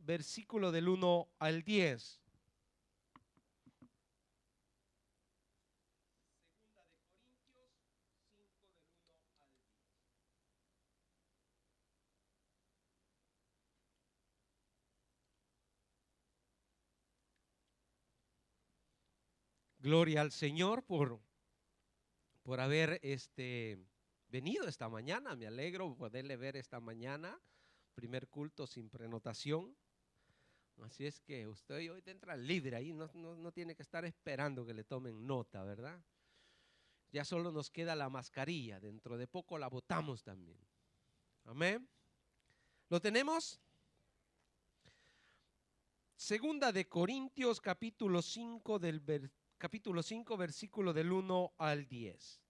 versículo del 1 al 10. Gloria al Señor por haber venido esta mañana. Me alegro poderle ver esta mañana. Primer culto sin prenotación. Así es que usted hoy entra libre ahí, no tiene que estar esperando que le tomen nota, ¿verdad? Ya solo nos queda la mascarilla, dentro de poco la botamos también. Amén. ¿Lo tenemos? Segunda de Corintios capítulo 5 capítulo 5 versículo del 1 al 10.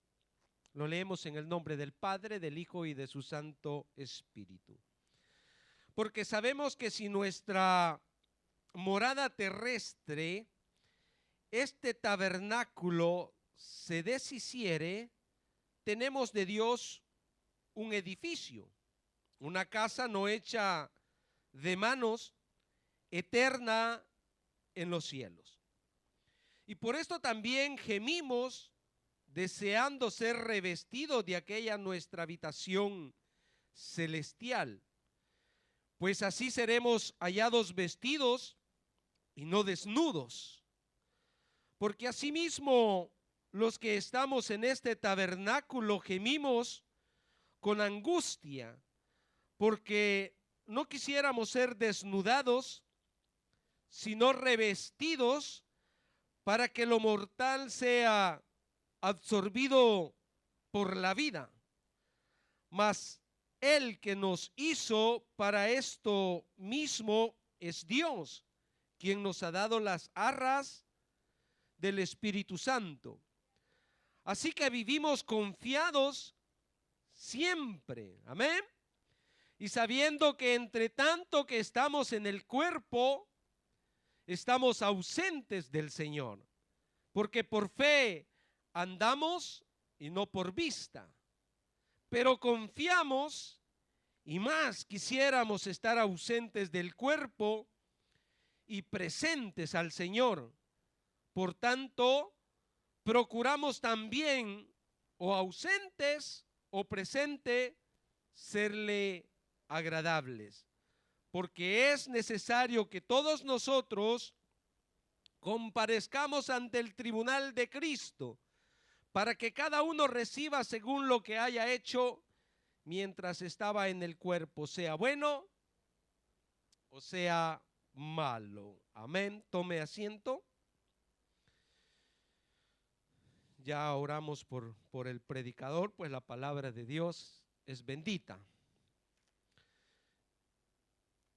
Lo leemos en el nombre del Padre, del Hijo y de su Santo Espíritu. Porque sabemos que si nuestra morada terrestre, este tabernáculo, se deshiciere, tenemos de Dios un edificio, una casa no hecha de manos, eterna en los cielos. Y por esto también gemimos, deseando ser revestidos de aquella nuestra habitación celestial, pues así seremos hallados vestidos y no desnudos. Porque asimismo los que estamos en este tabernáculo gemimos con angustia, porque no quisiéramos ser desnudados, sino revestidos, para que lo mortal sea absorbido por la vida. Mas el que nos hizo para esto mismo es Dios, quien nos ha dado las arras del Espíritu Santo. Así que vivimos confiados siempre, amén, y sabiendo que entre tanto que estamos en el cuerpo, estamos ausentes del Señor, porque por fe andamos y no por vista, pero confiamos y más quisiéramos estar ausentes del cuerpo y presentes al Señor. Por tanto, procuramos también, o ausentes o presente, serle agradables, porque es necesario que todos nosotros comparezcamos ante el tribunal de Cristo, para que cada uno reciba según lo que haya hecho mientras estaba en el cuerpo, sea bueno o sea malo. Amén. Tome asiento. Ya oramos por el predicador, pues la palabra de Dios es bendita.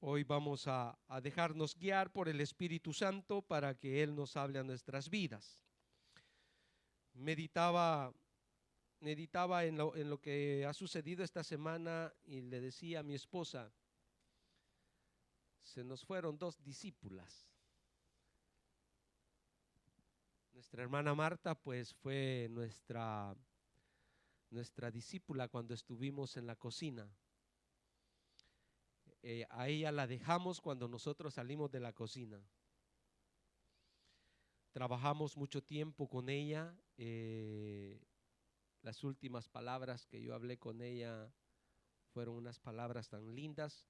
Hoy vamos a dejarnos guiar por el Espíritu Santo para que Él nos hable a nuestras vidas. Meditaba en lo que ha sucedido esta semana y le decía a mi esposa, se nos fueron 2 discípulas. Nuestra hermana Marta pues fue nuestra discípula cuando estuvimos en la cocina. A ella la dejamos cuando nosotros salimos de la cocina. Trabajamos mucho tiempo con ella. Las últimas palabras que yo hablé con ella fueron unas palabras tan lindas,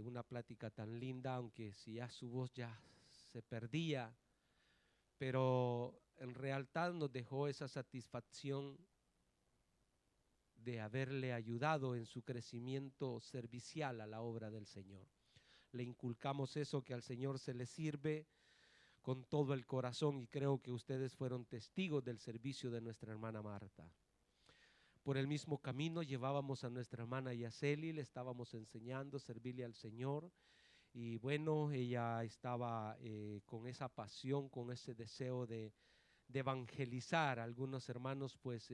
una plática tan linda, aunque si ya su voz ya se perdía, pero en realidad nos dejó esa satisfacción de haberle ayudado en su crecimiento servicial a la obra del Señor. Le inculcamos eso, que al Señor se le sirve con todo el corazón, y creo que ustedes fueron testigos del servicio de nuestra hermana Marta. Por el mismo camino llevábamos a nuestra hermana Yaceli, le estábamos enseñando a servirle al Señor, y bueno, ella estaba con esa pasión, con ese deseo de evangelizar. Algunos hermanos pues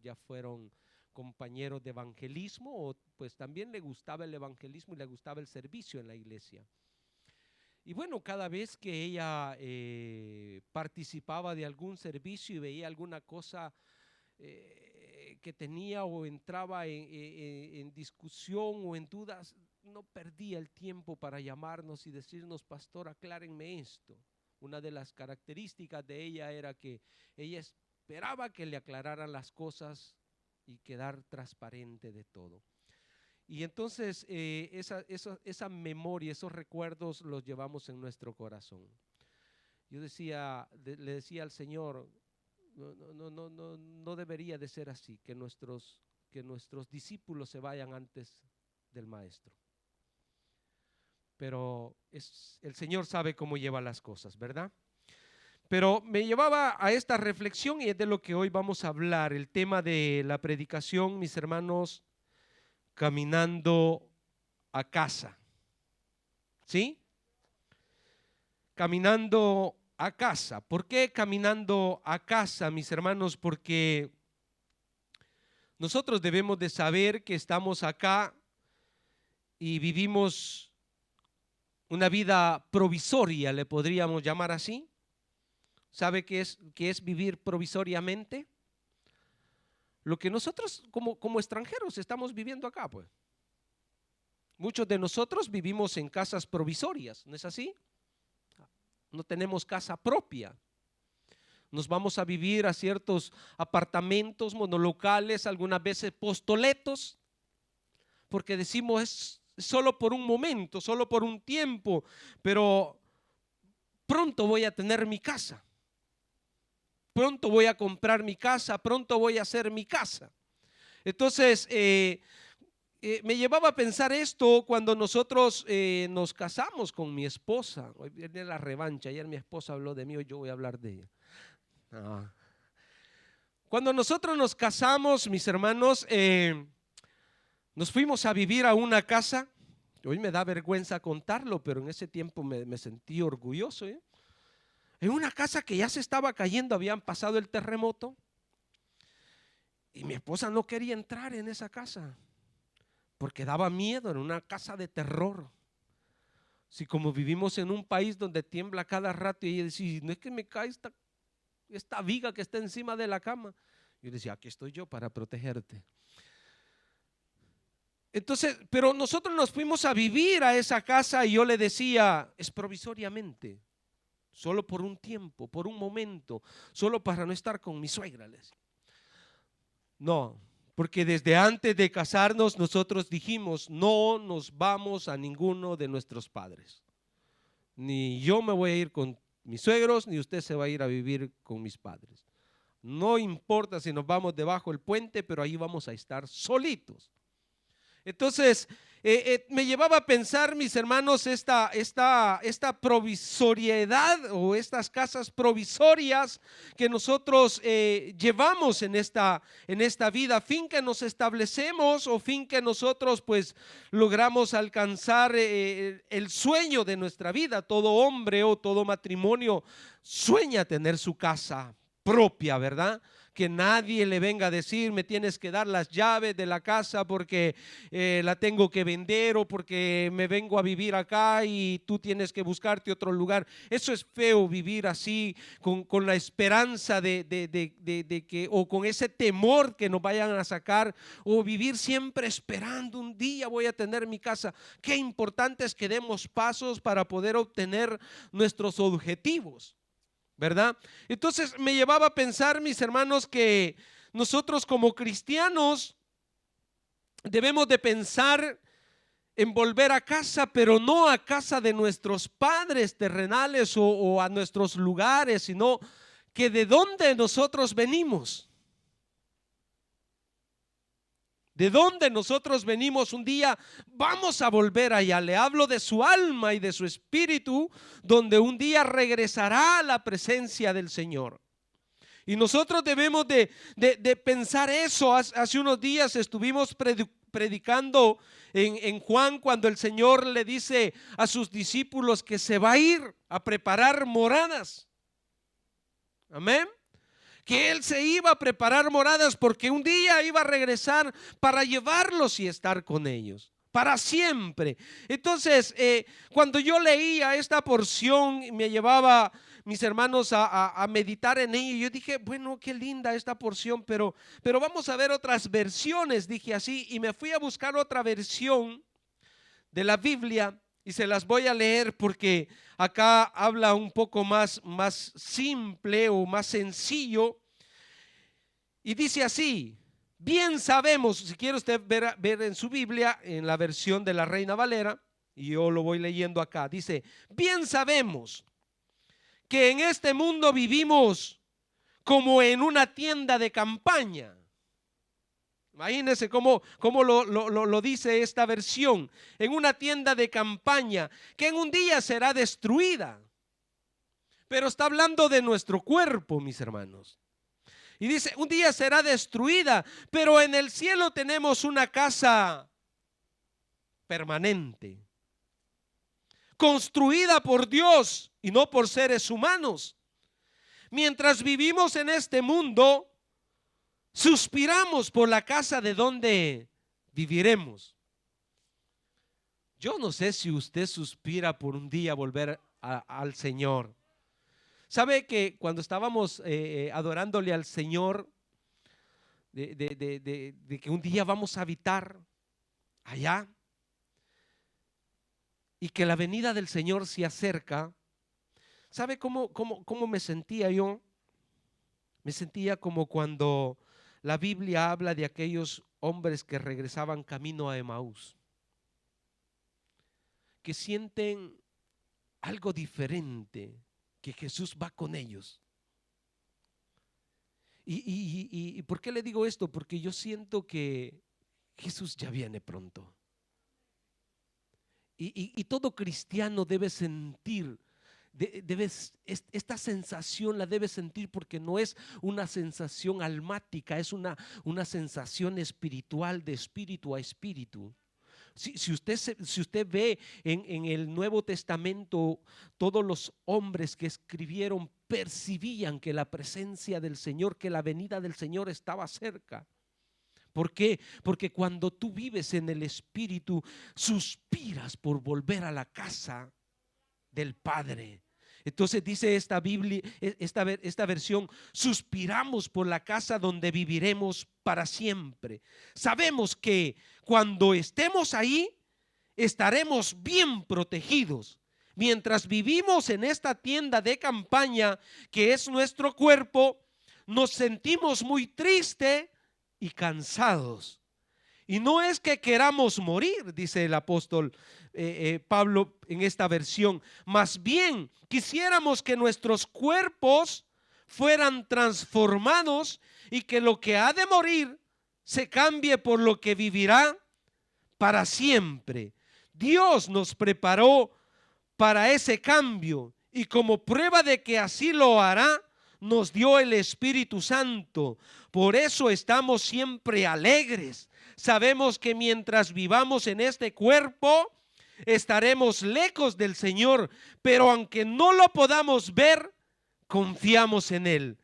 ya fueron compañeros de evangelismo, o pues también le gustaba el evangelismo y le gustaba el servicio en la iglesia. Y bueno, cada vez que ella participaba de algún servicio y veía alguna cosa que tenía o entraba en discusión o en dudas, no perdía el tiempo para llamarnos y decirnos: pastor, aclárenme esto. Una de las características de ella era que ella esperaba que le aclararan las cosas y quedar transparente de todo. Y entonces esa memoria, esos recuerdos los llevamos en nuestro corazón. Yo le decía al Señor: no debería de ser así, que nuestros discípulos se vayan antes del maestro. Pero el Señor sabe cómo lleva las cosas, ¿verdad? Pero me llevaba a esta reflexión, y es de lo que hoy vamos a hablar, el tema de la predicación, mis hermanos, caminando a casa. ¿Sí? Caminando a casa. ¿Por qué caminando a casa, mis hermanos? Porque nosotros debemos de saber que estamos acá y vivimos una vida provisoria, le podríamos llamar así. ¿Sabe qué es vivir provisoriamente? Lo que nosotros como extranjeros estamos viviendo acá, pues. Muchos de nosotros vivimos en casas provisorias, ¿no es así? No tenemos casa propia. Nos vamos a vivir a ciertos apartamentos monolocales, algunas veces postoletos, porque decimos es solo por un momento, solo por un tiempo, pero pronto voy a tener mi casa. Pronto voy a comprar mi casa, pronto voy a hacer mi casa. Entonces, me llevaba a pensar esto cuando nosotros nos casamos con mi esposa. Hoy viene la revancha. Ayer mi esposa habló de mí, hoy yo voy a hablar de ella. Cuando nosotros nos casamos, mis hermanos, nos fuimos a vivir a una casa. Hoy me da vergüenza contarlo, pero en ese tiempo me sentí orgulloso. En una casa que ya se estaba cayendo, habían pasado el terremoto. Y mi esposa no quería entrar en esa casa porque daba miedo, era una casa de terror. Si como vivimos en un país donde tiembla cada rato, y ella decía: no es que me cae esta viga que está encima de la cama. Yo decía: aquí estoy yo para protegerte. Entonces, pero nosotros nos fuimos a vivir a esa casa y yo le decía: es provisoriamente, solo por un tiempo, por un momento, solo para no estar con mi suegra. No, porque desde antes de casarnos nosotros dijimos: no nos vamos a ninguno de nuestros padres. Ni yo me voy a ir con mis suegros, ni usted se va a ir a vivir con mis padres. No importa si nos vamos debajo del puente, pero ahí vamos a estar solitos. Entonces, me llevaba a pensar, mis hermanos, esta provisoriedad o estas casas provisorias que nosotros llevamos en esta vida, fin que nos establecemos o fin que nosotros pues logramos alcanzar el sueño de nuestra vida. Todo hombre o todo matrimonio sueña tener su casa propia, ¿verdad? Que nadie le venga a decir: me tienes que dar las llaves de la casa porque la tengo que vender, o porque me vengo a vivir acá y tú tienes que buscarte otro lugar. Eso es feo, vivir así con la esperanza de que, o con ese temor que nos vayan a sacar, o vivir siempre esperando: un día voy a tener mi casa. Qué importante es que demos pasos para poder obtener nuestros objetivos, ¿verdad? Entonces me llevaba a pensar, mis hermanos, que nosotros como cristianos debemos de pensar en volver a casa, pero no a casa de nuestros padres terrenales o a nuestros lugares, sino que de dónde nosotros venimos. De dónde nosotros venimos, un día vamos a volver allá. Le hablo de su alma y de su espíritu, donde un día regresará a la presencia del Señor. Y nosotros debemos de pensar eso. Hace unos días estuvimos predicando en Juan, cuando el Señor le dice a sus discípulos que se va a ir a preparar moradas. Amén. Que Él se iba a preparar moradas porque un día iba a regresar para llevarlos y estar con ellos para siempre. Entonces, cuando yo leía esta porción, me llevaba, mis hermanos, a meditar en ella. Yo dije: bueno, qué linda esta porción, pero vamos a ver otras versiones, dije así, y me fui a buscar otra versión de la Biblia y se las voy a leer porque acá habla un poco más simple o más sencillo y dice así: bien sabemos, si quiere usted ver en su Biblia, en la versión de la Reina Valera, y yo lo voy leyendo acá, dice: bien sabemos que en este mundo vivimos como en una tienda de campaña. Imagínense cómo lo dice esta versión: en una tienda de campaña que en un día será destruida. Pero está hablando de nuestro cuerpo, mis hermanos. Y dice: un día será destruida, pero en el cielo tenemos una casa permanente, construida por Dios y no por seres humanos. Mientras vivimos en este mundo, suspiramos por la casa de donde viviremos. Yo no sé si usted suspira por un día volver al Señor. ¿Sabe que cuando estábamos adorándole al Señor, de que un día vamos a habitar allá y que la venida del Señor se acerca? ¿Sabe cómo me sentía yo? Me sentía como cuando la Biblia habla de aquellos hombres que regresaban camino a Emaús, que sienten algo diferente, que Jesús va con ellos. ¿Y por qué le digo esto? Porque yo siento que Jesús ya viene pronto. Y todo cristiano debe sentir, esta sensación la debe sentir, porque no es una sensación almática, es una sensación espiritual, de espíritu a espíritu. Si usted ve en el Nuevo Testamento, todos los hombres que escribieron percibían que la presencia del Señor, que la venida del Señor estaba cerca. ¿Por qué? Porque cuando tú vives en el Espíritu, suspiras por volver a la casa del Padre. Entonces dice esta Biblia, esta versión: suspiramos por la casa donde viviremos para siempre. Sabemos que cuando estemos ahí, estaremos bien protegidos. Mientras vivimos en esta tienda de campaña que es nuestro cuerpo, nos sentimos muy tristes y cansados. Y no es que queramos morir, dice el apóstol Pablo en esta versión, más bien quisiéramos que nuestros cuerpos fueran transformados y que lo que ha de morir se cambie por lo que vivirá para siempre. Dios nos preparó para ese cambio y como prueba de que así lo hará, nos dio el Espíritu Santo. Por eso estamos siempre alegres. Sabemos que mientras vivamos en este cuerpo, estaremos lejos del Señor, pero aunque no lo podamos ver, confiamos en Él.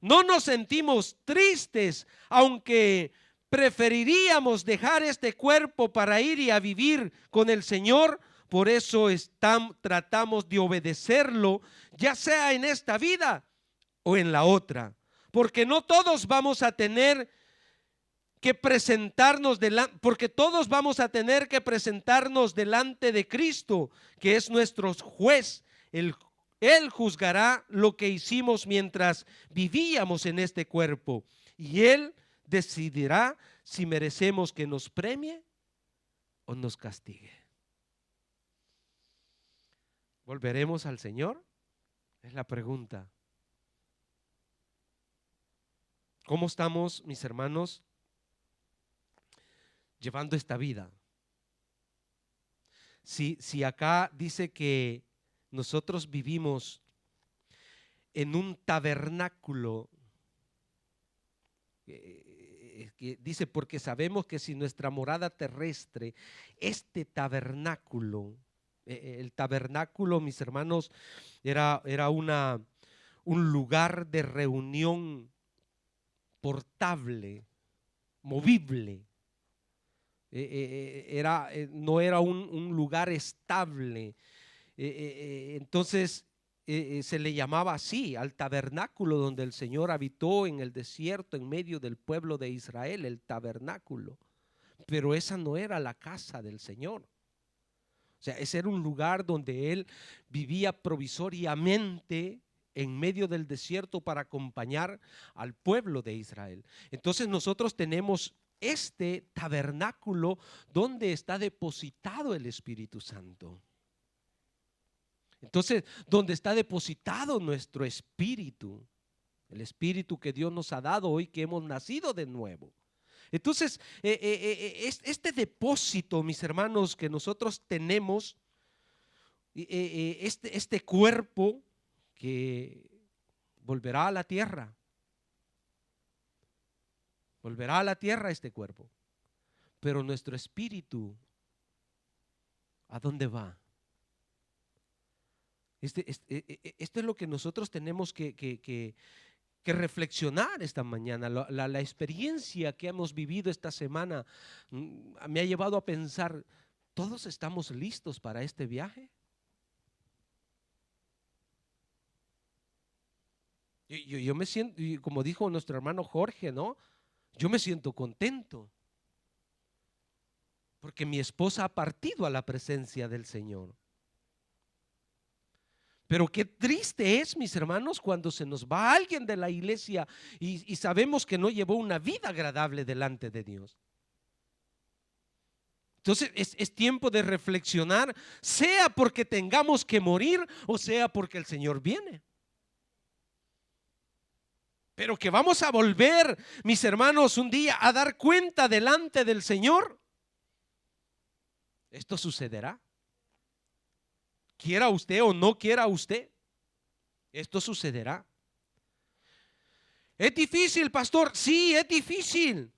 No nos sentimos tristes, aunque preferiríamos dejar este cuerpo para ir y a vivir con el Señor. Por eso tratamos de obedecerlo, ya sea en esta vida o en la otra, porque no todos vamos a tener que presentarnos delante de Cristo, que es nuestro juez. Él juzgará lo que hicimos mientras vivíamos en este cuerpo, y Él decidirá si merecemos que nos premie o nos castigue. ¿Volveremos al Señor? Es la pregunta. ¿Cómo estamos, mis hermanos, llevando esta vida? Si acá dice que nosotros vivimos en un tabernáculo, que dice: porque sabemos que si nuestra morada terrestre, este tabernáculo, el tabernáculo, mis hermanos, era un lugar de reunión portable, movible. No era un lugar estable. Entonces se le llamaba así al tabernáculo donde el Señor habitó en el desierto en medio del pueblo de Israel, el tabernáculo. Pero esa no era la casa del Señor. sea, ese era un lugar donde él vivía provisoriamente en medio del desierto para acompañar al pueblo de Israel. Entonces nosotros tenemos este tabernáculo donde está depositado el Espíritu Santo. Entonces, donde está depositado nuestro espíritu, el espíritu que Dios nos ha dado hoy que hemos nacido de nuevo. Entonces, este depósito, mis hermanos, que nosotros tenemos, este cuerpo que volverá a la tierra, este cuerpo, pero nuestro espíritu, ¿a dónde va? Esto es lo que nosotros tenemos que reflexionar esta mañana. La experiencia que hemos vivido esta semana me ha llevado a pensar, ¿todos estamos listos para este viaje? Yo me siento, como dijo nuestro hermano Jorge, ¿no? Yo me siento contento porque mi esposa ha partido a la presencia del Señor. Pero qué triste es, mis hermanos, cuando se nos va alguien de la iglesia y sabemos que no llevó una vida agradable delante de Dios. Entonces es tiempo de reflexionar, sea porque tengamos que morir o sea porque el Señor viene. Pero que vamos a volver, mis hermanos, un día a dar cuenta delante del Señor. Esto sucederá. Quiera usted o no quiera usted, esto sucederá. ¿Es difícil, pastor? Sí, es difícil.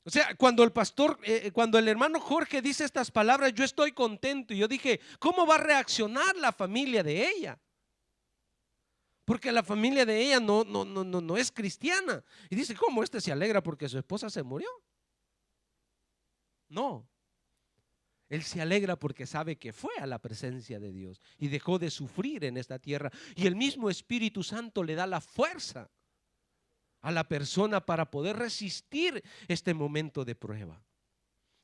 O sea, cuando el hermano Jorge dice estas palabras, yo estoy contento. Y yo dije, ¿cómo va a reaccionar la familia de ella? Porque la familia de ella no es cristiana. Y dice, ¿cómo este se alegra porque su esposa se murió? No. Él se alegra porque sabe que fue a la presencia de Dios y dejó de sufrir en esta tierra. Y el mismo Espíritu Santo le da la fuerza a la persona para poder resistir este momento de prueba.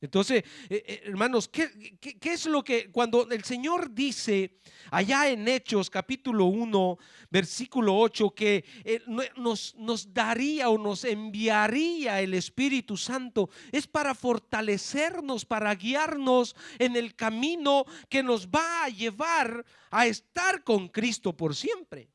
Entonces, hermanos, ¿qué es lo que cuando el Señor dice allá en Hechos capítulo 1, versículo 8, que nos daría o nos enviaría el Espíritu Santo? Es para fortalecernos, para guiarnos en el camino que nos va a llevar a estar con Cristo por siempre.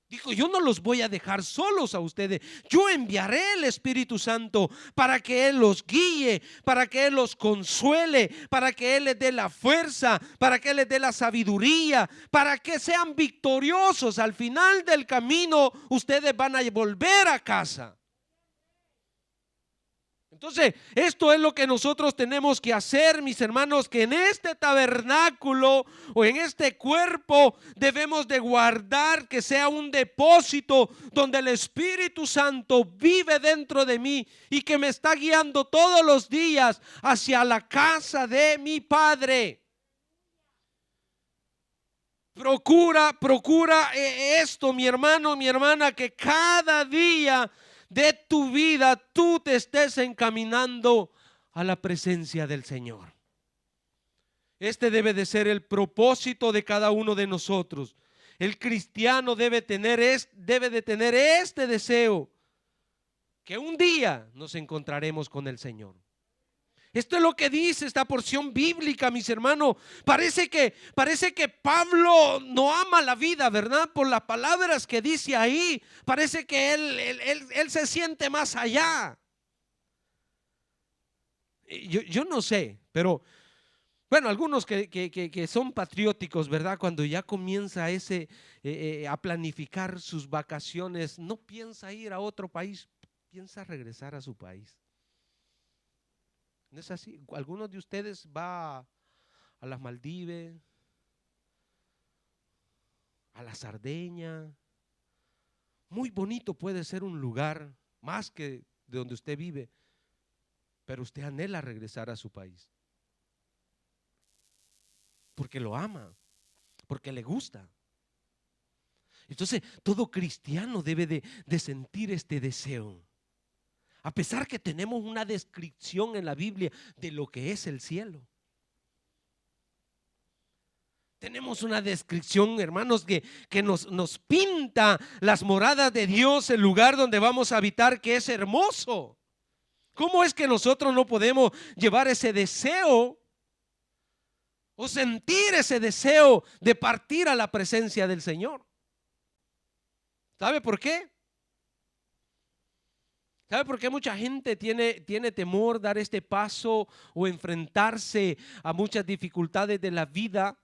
Dijo, yo no los voy a dejar solos a ustedes. Yo enviaré el Espíritu Santo para que Él los guíe, para que Él los consuele, para que Él les dé la fuerza, para que Él les dé la sabiduría, para que sean victoriosos. Al final del camino, ustedes van a volver a casa. Entonces, esto es lo que nosotros tenemos que hacer, mis hermanos, que en este tabernáculo o en este cuerpo debemos de guardar, que sea un depósito donde el Espíritu Santo vive dentro de mí y que me está guiando todos los días hacia la casa de mi Padre. Procura esto, mi hermano, mi hermana, que cada día de tu vida tú te estés encaminando a la presencia del Señor. Este debe de ser el propósito de cada uno de nosotros. El cristiano debe de tener este deseo, que un día nos encontraremos con el Señor. Esto es lo que dice esta porción bíblica, mis hermanos. Parece que Pablo no ama la vida, ¿verdad? Por las palabras que dice ahí. Parece que él se siente más allá. Yo no sé, pero bueno, algunos que son patrióticos, ¿verdad? Cuando ya comienza a planificar sus vacaciones, no piensa ir a otro país, piensa regresar a su país. ¿No es así? Algunos de ustedes va a las Maldivas, a la Sardeña. Muy bonito puede ser un lugar, más que de donde usted vive, pero usted anhela regresar a su país. Porque lo ama, porque le gusta. Entonces, todo cristiano debe de sentir este deseo. A pesar que tenemos una descripción en la Biblia de lo que es el cielo. Tenemos una descripción, hermanos, que nos pinta las moradas de Dios, el lugar donde vamos a habitar, que es hermoso. ¿Cómo es que nosotros no podemos llevar ese deseo o sentir ese deseo de partir a la presencia del Señor? ¿Sabe por qué? ¿Sabe por qué mucha gente tiene temor dar este paso o enfrentarse a muchas dificultades de la vida?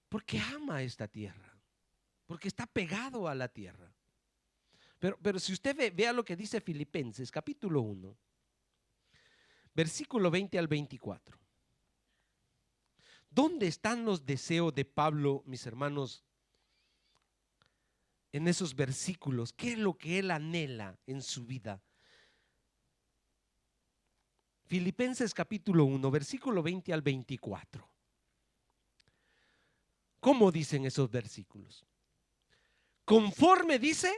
Porque ama esta tierra, porque está pegado a la tierra. Pero si usted vea lo que dice Filipenses capítulo 1, versículo 20 al 24. ¿Dónde están los deseos de Pablo, mis hermanos, en esos versículos? ¿Qué es lo que él anhela en su vida? Filipenses capítulo 1, versículo 20 al 24. ¿Cómo dicen esos versículos? Conforme dice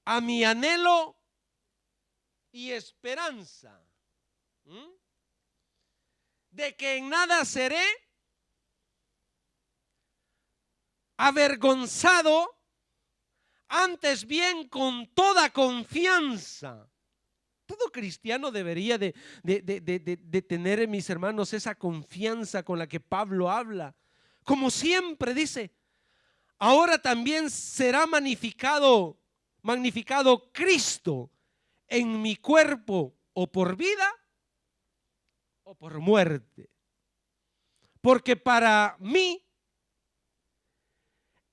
a mi anhelo y esperanza, de que en nada seré avergonzado, antes bien con toda confianza. Todo cristiano debería de tener, mis hermanos, esa confianza con la que Pablo habla. Como siempre dice, ahora también será magnificado Cristo en mi cuerpo, o por vida o por muerte. Porque para mí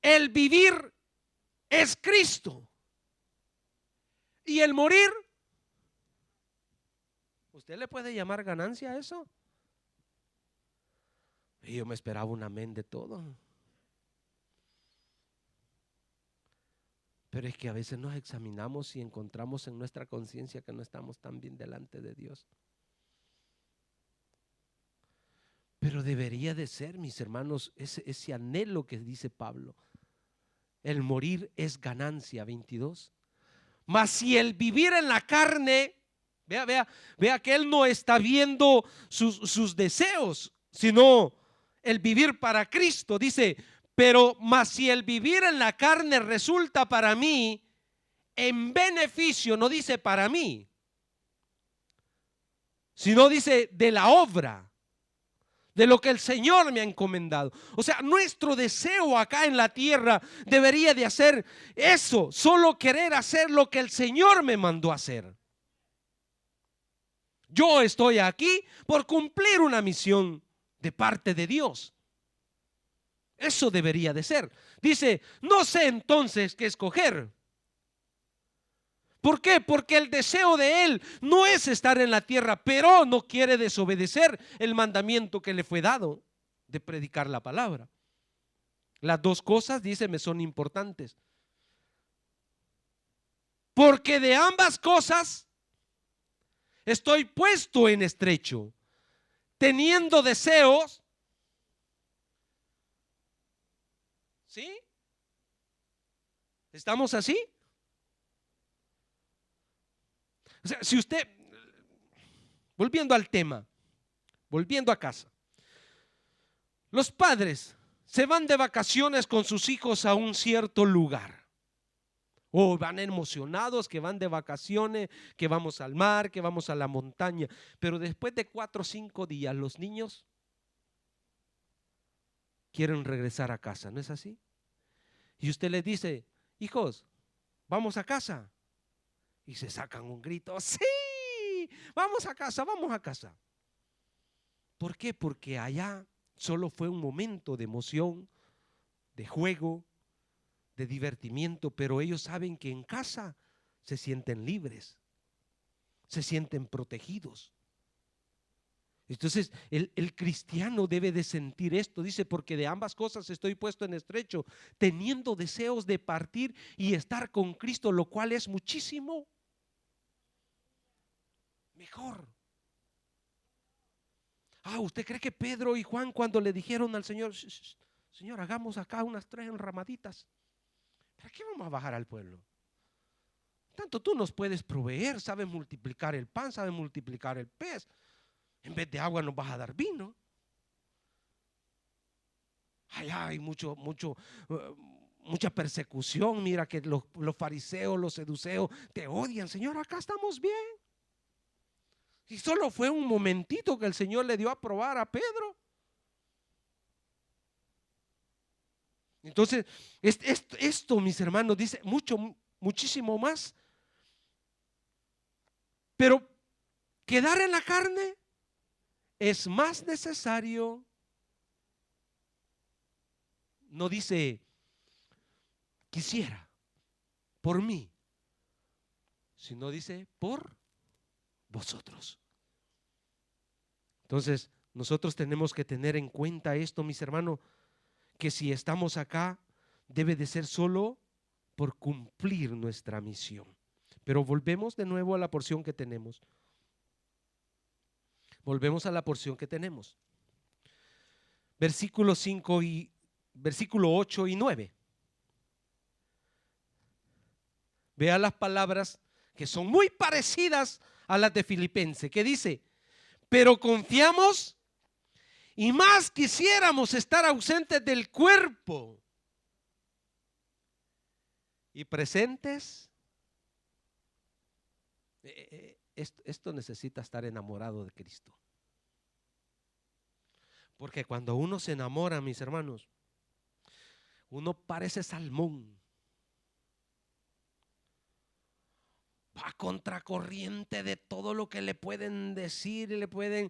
el vivir es Cristo y el morir, ¿usted le puede llamar ganancia a eso? Y yo me esperaba un amén de todo. Pero es que a veces nos examinamos y encontramos en nuestra conciencia que no estamos tan bien delante de Dios. Pero debería de ser, mis hermanos, ese anhelo que dice Pablo. El morir es ganancia, 22. Mas si el vivir en la carne, vea que él no está viendo sus deseos, sino el vivir para Cristo. Dice, pero mas si el vivir en la carne resulta para mí en beneficio, no dice para mí, sino dice de la obra, de lo que el Señor me ha encomendado. O sea, nuestro deseo acá en la tierra debería de hacer eso, solo querer hacer lo que el Señor me mandó a hacer. Yo estoy aquí por cumplir una misión de parte de Dios. Eso debería de ser. Dice, no sé entonces qué escoger. ¿Por qué? Porque el deseo de él no es estar en la tierra, pero no quiere desobedecer el mandamiento que le fue dado de predicar la palabra. Las dos cosas, dice, me son importantes. Porque de ambas cosas estoy puesto en estrecho, teniendo deseos. ¿Sí? ¿Estamos así? O sea, si usted, volviendo al tema, volviendo a casa, los padres se van de vacaciones con sus hijos a un cierto lugar, o van emocionados que van de vacaciones, que vamos al mar, que vamos a la montaña, pero después de 4 o 5 días los niños quieren regresar a casa, ¿no es así? Y usted les dice, hijos, vamos a casa. Y se sacan un grito, sí, vamos a casa, vamos a casa. ¿Por qué? Porque allá solo fue un momento de emoción, de juego, de divertimiento, pero ellos saben que en casa se sienten libres, se sienten protegidos. Entonces el cristiano debe de sentir esto, dice, porque de ambas cosas estoy puesto en estrecho, teniendo deseos de partir y estar con Cristo, lo cual es muchísimo mejor. ¿Usted cree que Pedro y Juan, cuando le dijeron al Señor, Señor, hagamos acá unas 3 enramaditas, ¿para qué vamos a bajar al pueblo? Tanto tú nos puedes proveer, sabes multiplicar el pan, sabes multiplicar el pez, en vez de agua nos vas a dar vino. allá hay mucha persecución. Mira que los fariseos, los seduceos te odian. Señor, acá estamos bien. Y solo fue un momentito que el Señor le dio a probar a Pedro. Entonces, esto, mis hermanos, dice muchísimo más. Pero quedar en la carne es más necesario. No dice quisiera por mí, sino dice por vosotros. Entonces, nosotros tenemos que tener en cuenta esto, mis hermanos, que si estamos acá, debe de ser solo por cumplir nuestra misión. Pero volvemos de nuevo a la porción que tenemos. Volvemos a la porción que tenemos. Versículo 8 y 9. Vea las palabras que son muy parecidas a las de Filipenses, que dice: pero confiamos y más quisiéramos estar ausentes del cuerpo y presentes. Esto necesita estar enamorado de Cristo. Porque cuando uno se enamora, mis hermanos, uno parece salmón. Va a contracorriente de todo lo que le pueden decir, le pueden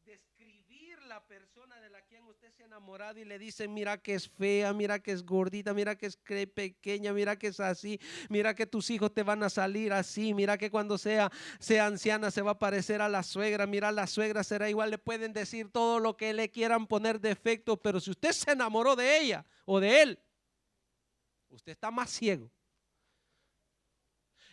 describir la persona de la quien usted se ha enamorado, y le dicen: mira que es fea, mira que es gordita, mira que es pequeña, mira que es así, mira que tus hijos te van a salir así, mira que cuando sea anciana se va a parecer a la suegra, mira, la suegra será igual. Le pueden decir todo lo que le quieran poner defecto, pero si usted se enamoró de ella o de él, usted está más ciego.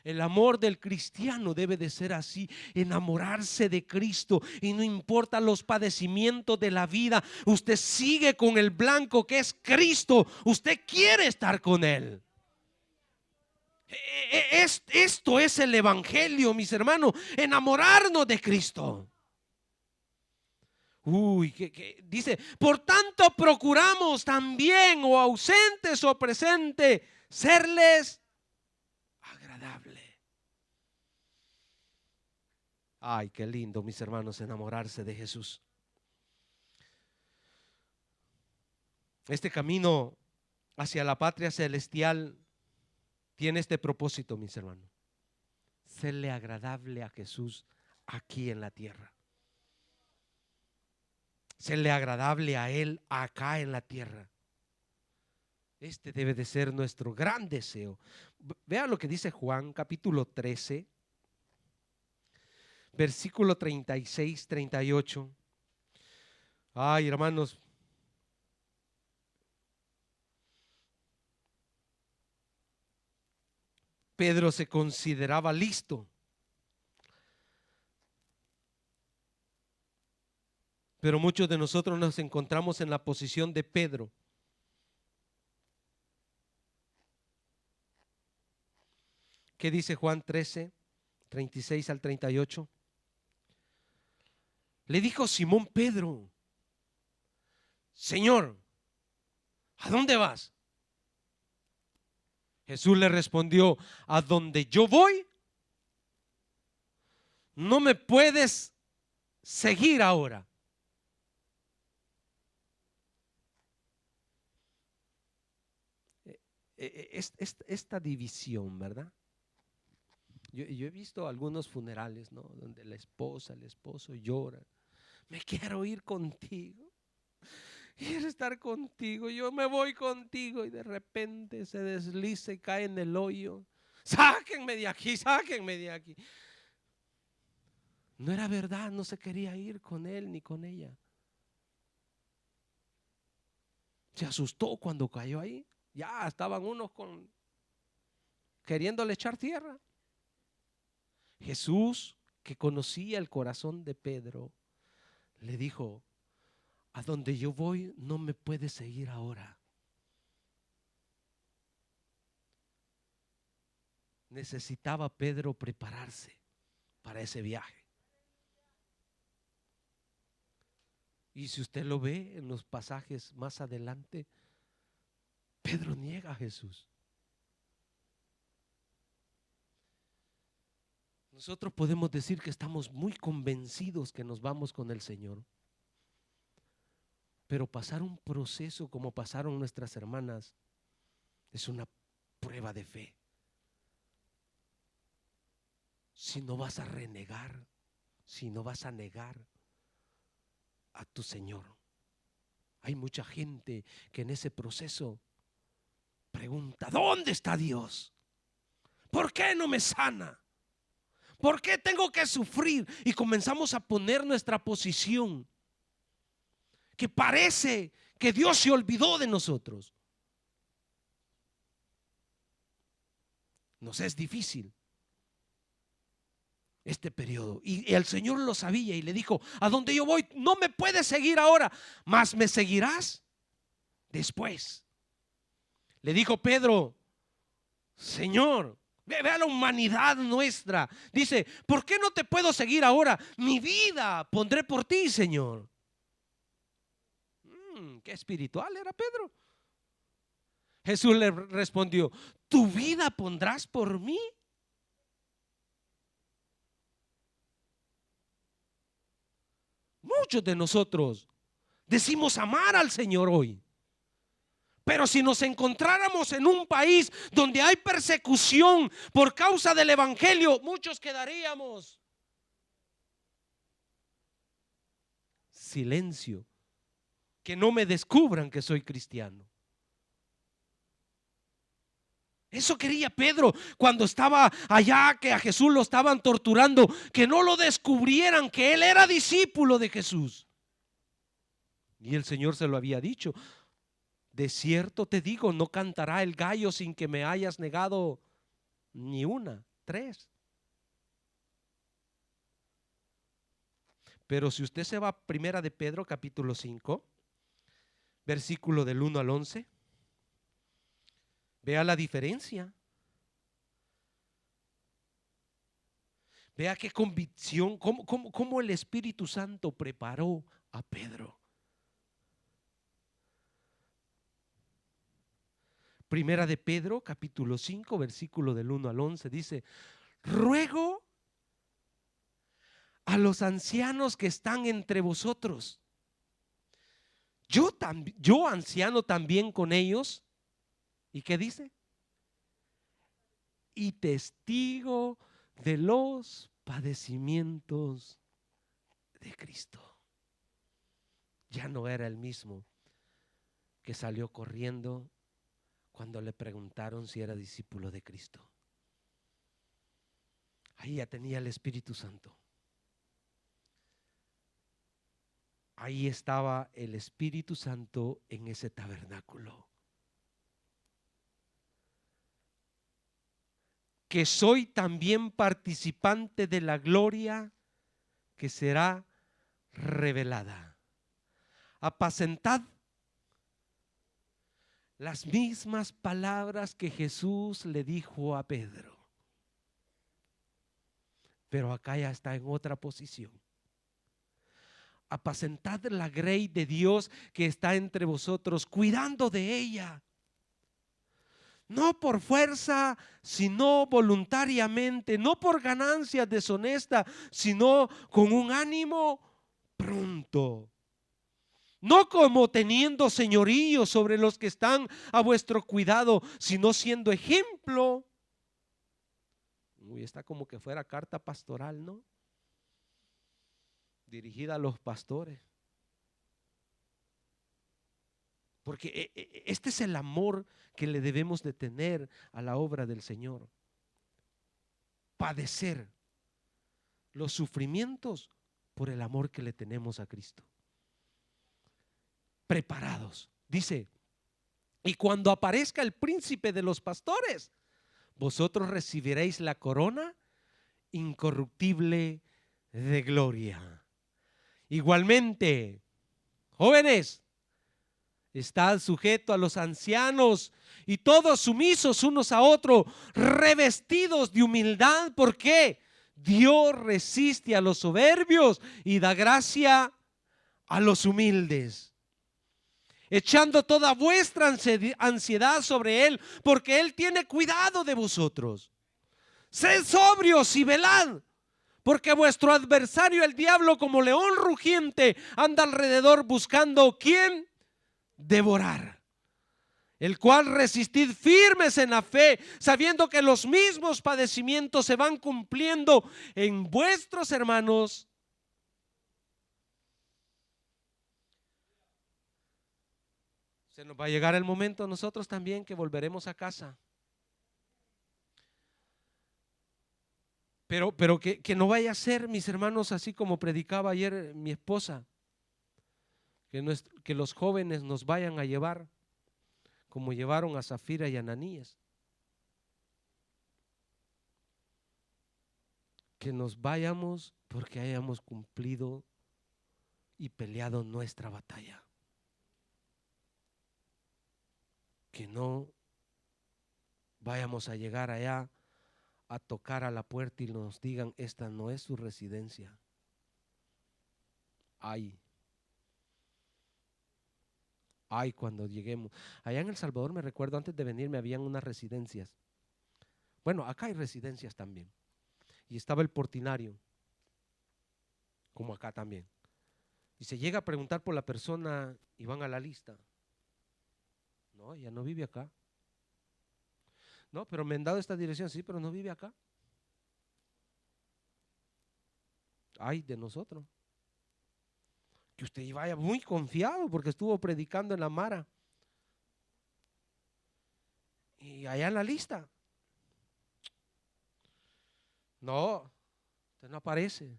El amor del cristiano debe de ser así: enamorarse de Cristo, y no importa los padecimientos de la vida, usted sigue con el blanco que es Cristo, usted quiere estar con Él. Esto es el evangelio, mis hermanos, enamorarnos de Cristo. Que dice: por tanto procuramos también, o ausentes o presentes, serles agradable. Ay, qué lindo, mis hermanos, enamorarse de Jesús. Este camino hacia la patria celestial tiene este propósito, mis hermanos: serle agradable a Jesús aquí en la tierra, serle agradable a Él acá en la tierra. Este debe de ser nuestro gran deseo. Vea lo que dice Juan capítulo 13, versículo 36, 38. Ay, hermanos, Pedro se consideraba listo, pero muchos de nosotros nos encontramos en la posición de Pedro. ¿Qué dice Juan 13, 36 al 38? Le dijo Simón Pedro: Señor, ¿a dónde vas? Jesús le respondió: a donde yo voy, no me puedes seguir ahora. Esta división, ¿verdad? Yo he visto algunos funerales, ¿no?, donde la esposa, el esposo lloran: me quiero ir contigo, quiero estar contigo, yo me voy contigo. Y de repente se desliza y cae en el hoyo. Sáquenme de aquí, sáquenme de aquí. No era verdad, no se quería ir con él ni con ella. Se asustó cuando cayó ahí. Ya estaban unos queriéndole echar tierra. Jesús, que conocía el corazón de Pedro, le dijo: a donde yo voy no me puedes seguir ahora. Necesitaba Pedro prepararse para ese viaje. Y si usted lo ve en los pasajes más adelante, Pedro niega a Jesús. Nosotros podemos decir que estamos muy convencidos que nos vamos con el Señor, pero pasar un proceso como pasaron nuestras hermanas es una prueba de fe. Si no vas a renegar, si no vas a negar a tu Señor. Hay mucha gente que en ese proceso pregunta: ¿dónde está Dios? ¿Por qué no me sana? ¿Por qué tengo que sufrir? Y comenzamos a poner nuestra posición, que parece que Dios se olvidó de nosotros. Nos es difícil este periodo, y el Señor lo sabía y le dijo: a donde yo voy no me puedes seguir ahora, mas me seguirás después. Le dijo Pedro: Señor, vea la humanidad nuestra. Dice: ¿por qué no te puedo seguir ahora? Mi vida pondré por ti, Señor. Qué espiritual era Pedro. Jesús le respondió: ¿tu vida pondrás por mí? Muchos de nosotros decimos amar al Señor hoy, pero si nos encontráramos en un país donde hay persecución por causa del evangelio, muchos quedaríamos silencio, que no me descubran que soy cristiano. Eso quería Pedro cuando estaba allá, que a Jesús lo estaban torturando, que no lo descubrieran que él era discípulo de Jesús. Y el Señor se lo había dicho: de cierto te digo, no cantará el gallo sin que me hayas negado ni una, 3. Pero si usted se va a Primera de Pedro capítulo 5, versículo del 1 al 11, vea la diferencia. Vea qué convicción, cómo el Espíritu Santo preparó a Pedro. Primera de Pedro capítulo 5, versículo del 1 al 11 dice: ruego a los ancianos que están entre vosotros, yo anciano también con ellos. ¿Y qué dice? Y testigo de los padecimientos de Cristo. Ya no era el mismo que salió corriendo cuando le preguntaron si era discípulo de Cristo. Ahí ya tenía el Espíritu Santo. Ahí estaba el Espíritu Santo en ese tabernáculo. Que soy también participante de la gloria que será revelada. Apacentad las mismas palabras que Jesús le dijo a Pedro. Pero acá ya está en otra posición. Apacentad la grey de Dios que está entre vosotros, cuidando de ella. No por fuerza, sino voluntariamente, no por ganancia deshonesta, sino con un ánimo pronto. No como teniendo señorío sobre los que están a vuestro cuidado, sino siendo ejemplo. Uy, está como que fuera carta pastoral, ¿no? Dirigida a los pastores. Porque este es el amor que le debemos de tener a la obra del Señor. Padecer los sufrimientos por el amor que le tenemos a Cristo. Preparados. Dice: y cuando aparezca el príncipe de los pastores, vosotros recibiréis la corona incorruptible de gloria. Igualmente, jóvenes, estad sujetos a los ancianos y todos sumisos unos a otros, revestidos de humildad, porque Dios resiste a los soberbios y da gracia a los humildes, echando toda vuestra ansiedad sobre Él, porque Él tiene cuidado de vosotros. Sed sobrios y velad, porque vuestro adversario el diablo, como león rugiente, anda alrededor buscando quién devorar, el cual resistid firmes en la fe, sabiendo que los mismos padecimientos se van cumpliendo en vuestros hermanos. Se nos va a llegar el momento nosotros también que volveremos a casa. Pero que no vaya a ser, mis hermanos, así como predicaba ayer mi esposa, que los jóvenes nos vayan a llevar como llevaron a Zafira y a Ananías. Que nos vayamos porque hayamos cumplido y peleado nuestra batalla. Que no vayamos a llegar allá a tocar a la puerta y nos digan: esta no es su residencia. Ay, cuando lleguemos. Allá en El Salvador, me recuerdo, antes de venirme habían unas residencias. Bueno, acá hay residencias también. Y estaba el portinario, como acá también. Y se llega a preguntar por la persona y van a la lista. No, ella no vive acá. No, pero me han dado esta dirección. Sí, pero no vive acá. Ay de nosotros. Que usted vaya muy confiado porque estuvo predicando en la Mara. Y allá en la lista. No, usted no aparece.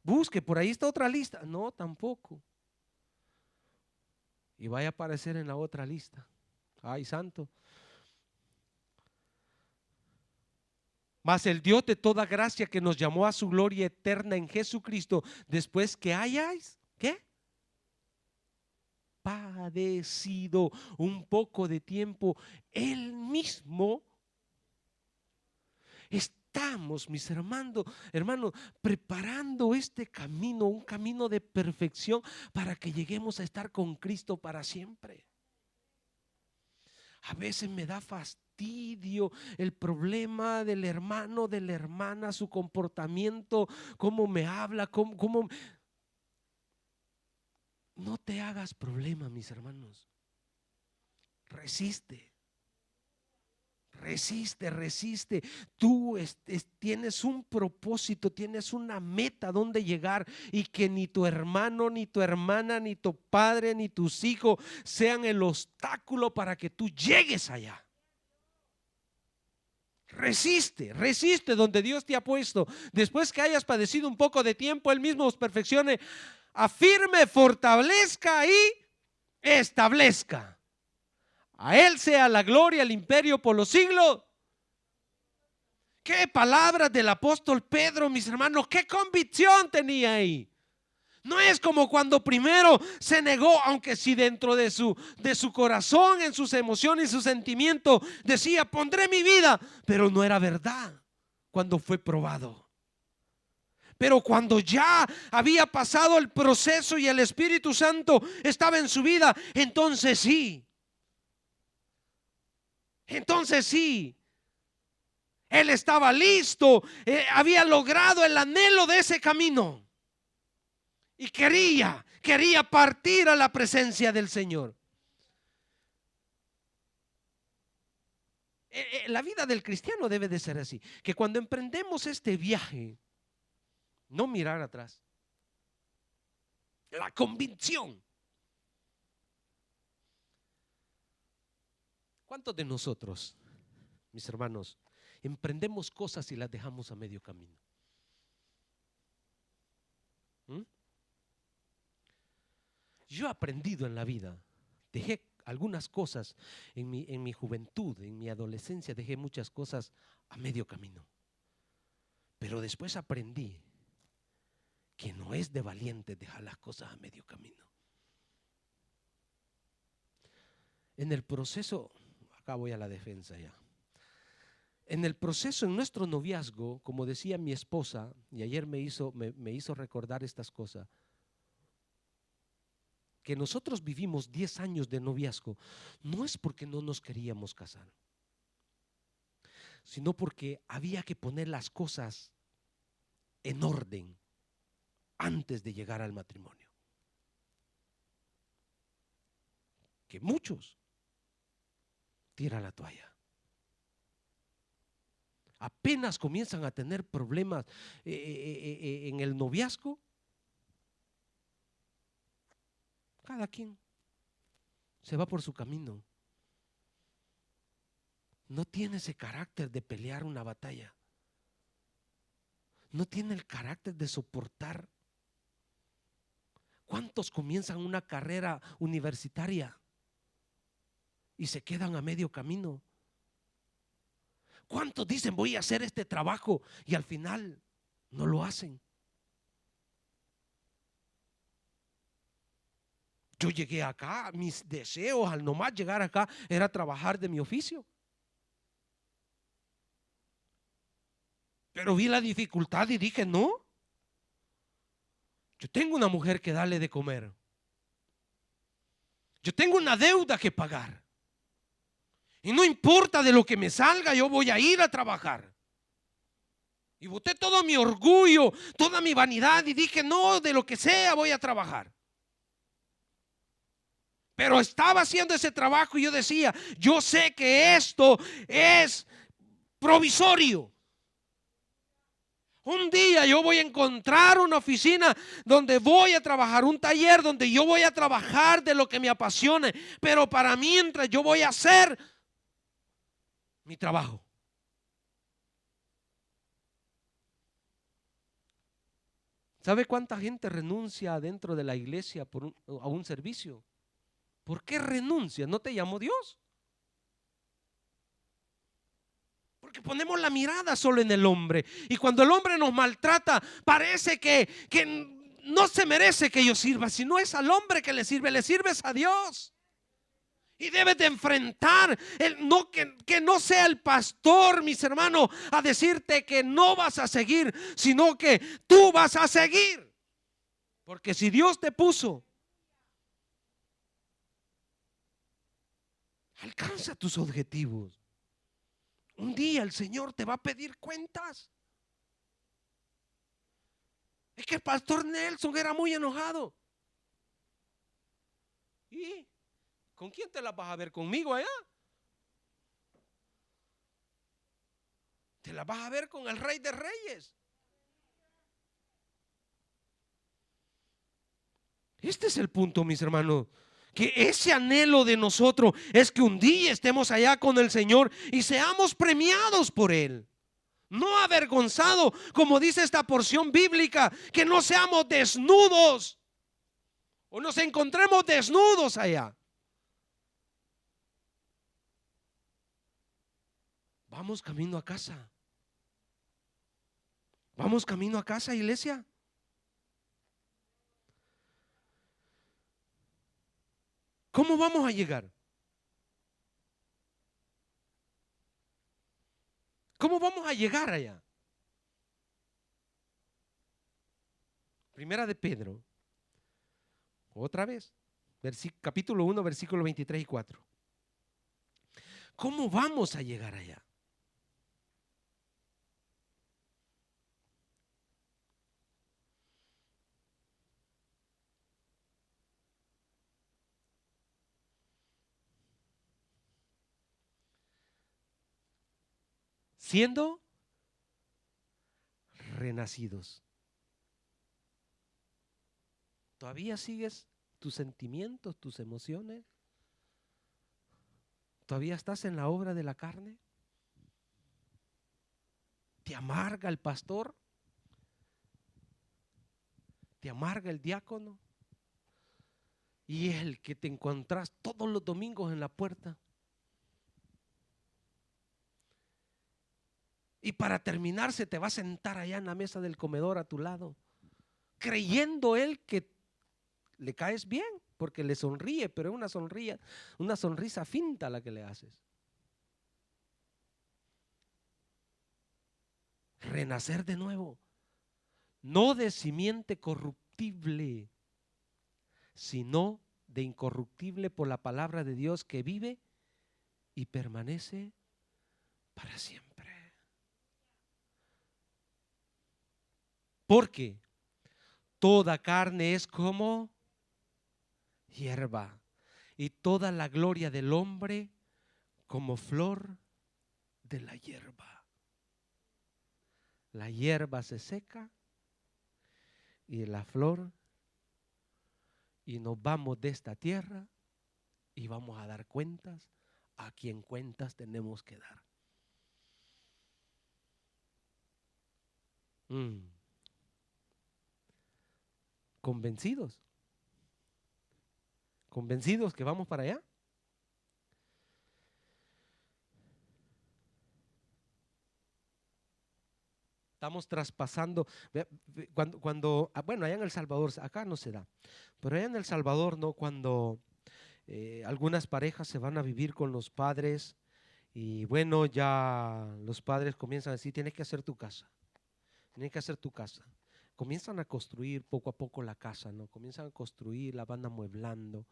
Busque, por ahí está otra lista. No, tampoco. Y vaya a aparecer en la otra lista. Ay, santo. Mas el Dios de toda gracia, que nos llamó a su gloria eterna en Jesucristo, después que hayáis, ¿qué? Padecido un poco de tiempo, Él mismo. Estamos, mis hermanos, preparando este camino, un camino de perfección para que lleguemos a estar con Cristo para siempre. A veces me da fastidio el problema del hermano, de la hermana, su comportamiento, cómo me habla, cómo. No te hagas problema, mis hermanos. Resiste. Resiste. Tú tienes un propósito, tienes una meta donde llegar, y que ni tu hermano, ni tu hermana, ni tu padre, ni tus hijos sean el obstáculo para que tú llegues allá. Resiste donde Dios te ha puesto. Después que hayas padecido un poco de tiempo, Él mismo os perfeccione, afirme, fortalezca y establezca. A Él sea la gloria, el imperio por los siglos. Qué palabras del apóstol Pedro, mis hermanos, qué convicción tenía ahí. No es como cuando primero se negó, aunque sí dentro de su corazón, en sus emociones y sus sentimientos, decía: pondré mi vida, pero no era verdad cuando fue probado. Pero cuando ya había pasado el proceso y el Espíritu Santo estaba en su vida, entonces sí. Él estaba listo, había logrado el anhelo de ese camino. Y quería partir a la presencia del Señor. La vida del cristiano debe de ser así, que cuando emprendemos este viaje, no mirar atrás. La convicción. ¿Cuántos de nosotros, mis hermanos, emprendemos cosas y las dejamos a medio camino? Yo he aprendido en la vida, dejé algunas cosas en mi juventud, en mi adolescencia, dejé muchas cosas a medio camino. Pero después aprendí que no es de valiente dejar las cosas a medio camino. En el proceso, acá voy a la defensa ya. En el proceso, en nuestro noviazgo, como decía mi esposa, y ayer me hizo recordar estas cosas, que nosotros vivimos 10 años de noviazgo, no es porque no nos queríamos casar, sino porque había que poner las cosas en orden antes de llegar al matrimonio. Que muchos tiran la toalla. Apenas comienzan a tener problemas en el noviazgo, cada quien se va por su camino. No tiene ese carácter de pelear una batalla. No tiene el carácter de soportar. ¿Cuántos comienzan una carrera universitaria y se quedan a medio camino? ¿Cuántos dicen voy a hacer este trabajo y al final no lo hacen? Yo llegué acá, mis deseos al nomás llegar acá era trabajar de mi oficio. Pero vi la dificultad y dije, no, yo tengo una mujer que darle de comer. Yo tengo una deuda que pagar. Y no importa de lo que me salga, yo voy a ir a trabajar. Y boté todo mi orgullo, toda mi vanidad y dije, no, de lo que sea voy a trabajar. Pero estaba haciendo ese trabajo y yo decía, yo sé que esto es provisorio. Un día yo voy a encontrar una oficina donde voy a trabajar, un taller donde yo voy a trabajar de lo que me apasione, pero para mientras yo voy a hacer mi trabajo. ¿Sabe cuánta gente renuncia dentro de la iglesia a un servicio? ¿Por qué renuncia? ¿No te llamó Dios? Porque ponemos la mirada solo en el hombre. Y cuando el hombre nos maltrata, parece que no se merece que yo sirva. Si no es al hombre que le sirves a Dios. Y debes de enfrentar que no sea el pastor, mis hermanos, a decirte que no vas a seguir, sino que tú vas a seguir. Porque si Dios te puso, alcanza tus objetivos. Un día el Señor te va a pedir cuentas. Es que el pastor Nelson era muy enojado. ¿Y con quién te la vas a ver? ¿Conmigo allá? Te la vas a ver con el Rey de Reyes. Este es el punto, mis hermanos. Que ese anhelo de nosotros es que un día estemos allá con el Señor y seamos premiados por Él. No avergonzados, como dice esta porción bíblica, que no seamos desnudos o nos encontremos desnudos allá. Vamos camino a casa. Vamos camino a casa, iglesia. ¿Cómo vamos a llegar? ¿Cómo vamos a llegar allá? Primera de Pedro, otra vez, capítulo 1, versículo 23 y 4. ¿Cómo vamos a llegar allá? Siendo renacidos. ¿Todavía sigues tus sentimientos, tus emociones? ¿Todavía estás en la obra de la carne? ¿Te amarga el pastor? ¿Te amarga el diácono? Y el que te encontrás todos los domingos en la puerta. Y para terminar se te va a sentar allá en la mesa del comedor a tu lado, creyendo él que le caes bien, porque le sonríe, pero es una sonrisa finta la que le haces. Renacer de nuevo, no de simiente corruptible, sino de incorruptible por la palabra de Dios que vive y permanece para siempre. Porque toda carne es como hierba, y toda la gloria del hombre como flor de la hierba. La hierba se seca y la flor, y nos vamos de esta tierra y vamos a dar cuentas a quien cuentas tenemos que dar. Convencidos que vamos para allá. Estamos traspasando, bueno, allá en El Salvador, acá no se da, pero allá en El Salvador, ¿no? Cuando algunas parejas se van a vivir con los padres y bueno, ya los padres comienzan a decir, tienes que hacer tu casa, tienes que hacer tu casa. Comienzan a construir poco a poco la casa, ¿no? Comienzan a construir, la van amueblando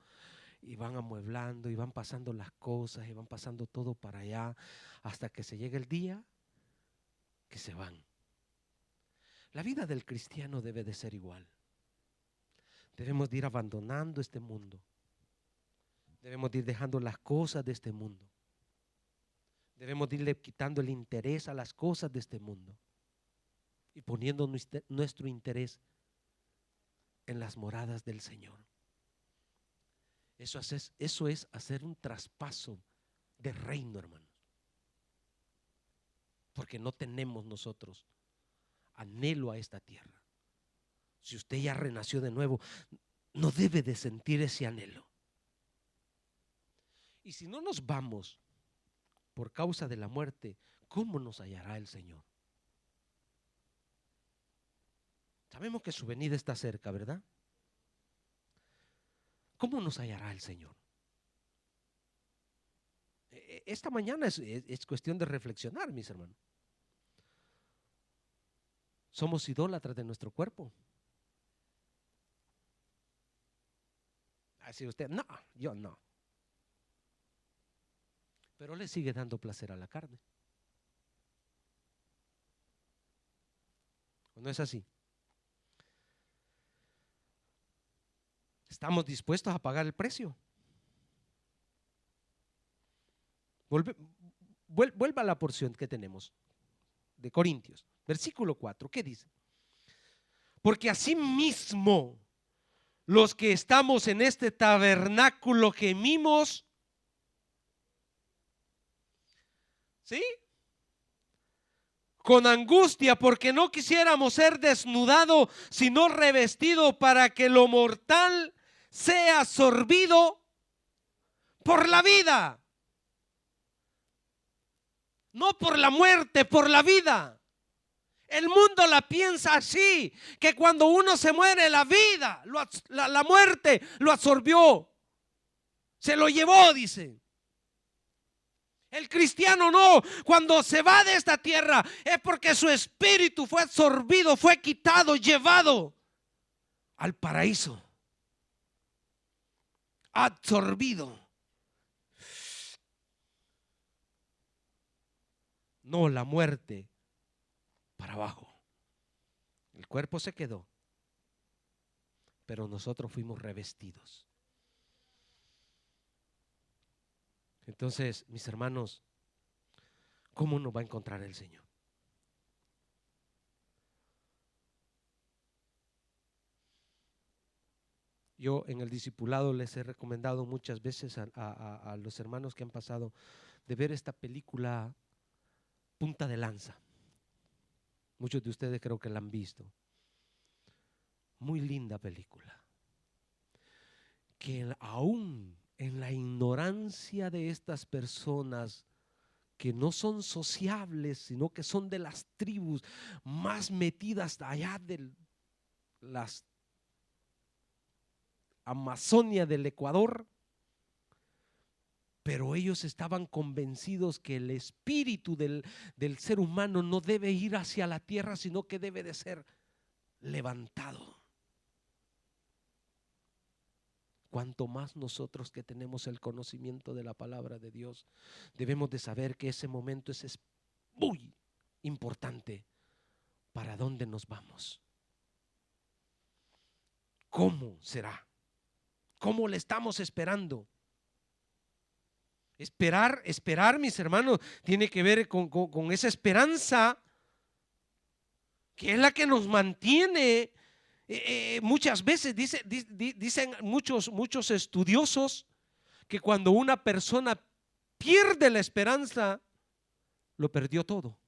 y van amueblando y van pasando las cosas y van pasando todo para allá hasta que se llega el día que se van. La vida del cristiano debe de ser igual. Debemos de ir abandonando este mundo. Debemos de ir dejando las cosas de este mundo. Debemos de irle quitando el interés a las cosas de este mundo y poniendo nuestro interés en las moradas del Señor. Eso es hacer un traspaso de reino, hermanos. Porque no tenemos nosotros anhelo a esta tierra. Si usted ya renació de nuevo, no debe de sentir ese anhelo. Y si no nos vamos por causa de la muerte, ¿cómo nos hallará el Señor? Sabemos que su venida está cerca, ¿verdad? ¿Cómo nos hallará el Señor? Esta mañana es cuestión de reflexionar, mis hermanos. Somos idólatras de nuestro cuerpo. Así usted, no, yo no. Pero le sigue dando placer a la carne. ¿O no es así? ¿Estamos dispuestos a pagar el precio? Vuelva a la porción que tenemos de Corintios, versículo 4, ¿qué dice? Porque asimismo los que estamos en este tabernáculo gemimos, ¿sí? Con angustia, porque no quisiéramos ser desnudados, sino revestidos para que lo mortal sea absorbido por la vida. No por la muerte, por la vida. El mundo la piensa así, que cuando uno se muere, la vida, la muerte lo absorbió, se lo llevó, dice. El cristiano no, cuando se va de esta tierra es porque su espíritu fue absorbido, fue quitado, llevado al paraíso, absorbido. No la muerte para abajo. El cuerpo se quedó, pero nosotros fuimos revestidos. Entonces, mis hermanos, ¿cómo nos va a encontrar el Señor? Yo en el discipulado les he recomendado muchas veces a los hermanos que han pasado de ver esta película Punta de Lanza. Muchos de ustedes creo que la han visto. Muy linda película. Que aún en la ignorancia de estas personas que no son sociables, sino que son de las tribus más metidas allá de las Amazonia del Ecuador, pero ellos estaban convencidos que el espíritu del ser humano no debe ir hacia la tierra, sino que debe de ser levantado. Cuanto más nosotros que tenemos el conocimiento de la palabra de Dios, debemos de saber que ese momento es muy importante para dónde nos vamos. ¿Cómo será? ¿Cómo le estamos esperando? Esperar, mis hermanos, tiene que ver con esa esperanza que es la que nos mantiene. Muchas veces dicen muchos estudiosos que cuando una persona pierde la esperanza, lo perdió todo,